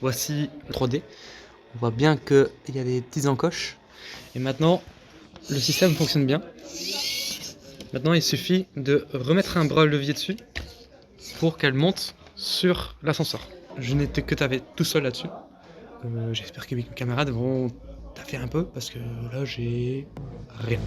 Voici le 3D. On voit bien qu'il y a des petites encoches. Et maintenant, le système fonctionne bien. Maintenant, il suffit de remettre un bras levier dessus pour qu'elle monte sur l'ascenseur. Je n'étais que taper tout seul là-dessus. J'espère que mes camarades vont taffer un peu parce que là, j'ai rien.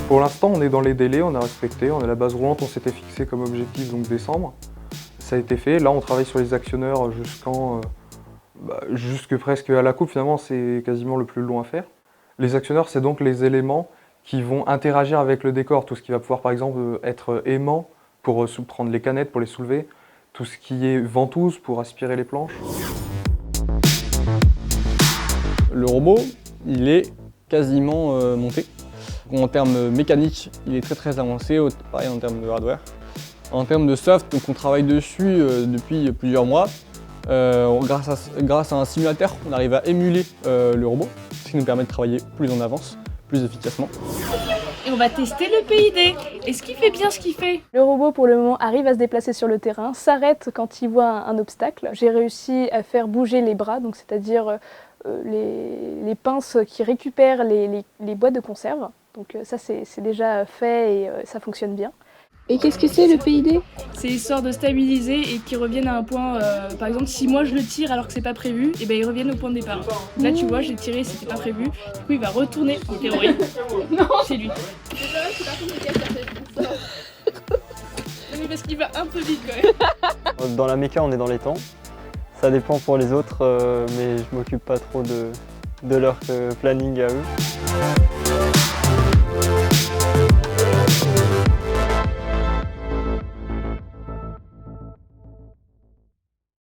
Pour l'instant, on est dans les délais, on a respecté, on a la base roulante, on s'était fixé comme objectif donc décembre. Ça a été fait. Là, on travaille sur les actionneurs jusque presque à la coupe. Finalement, c'est quasiment le plus long à faire. Les actionneurs, c'est donc les éléments qui vont interagir avec le décor. Tout ce qui va pouvoir, par exemple, être aimant pour prendre les canettes, pour les soulever. Tout ce qui est ventouse pour aspirer les planches. Le robot, il est quasiment monté. En termes mécaniques, il est très avancé, pareil en termes de hardware. En termes de soft, donc on travaille dessus depuis plusieurs mois. Grâce à un simulateur, on arrive à émuler le robot, ce qui nous permet de travailler plus en avance, plus efficacement. Et on va tester le PID. Est-ce qu'il fait bien ce qu'il fait? Le robot, pour le moment, arrive à se déplacer sur le terrain, s'arrête quand il voit un obstacle. J'ai réussi à faire bouger les bras, donc c'est-à-dire les pinces qui récupèrent les boîtes de conserve. Donc ça, c'est déjà fait et ça fonctionne bien. Et qu'est-ce que c'est le PID? C'est histoire de stabiliser et qu'ils reviennent à un point, par exemple si moi je le tire alors que c'est pas prévu, et ben ils reviennent au point de départ. Là tu vois, j'ai tiré, c'était pas prévu, du coup il va retourner en théorie chez lui. Mais parce qu'il va un peu vite quand même. Dans la méca, on est dans les temps. Ça dépend pour les autres, mais je m'occupe pas trop de leur planning à eux.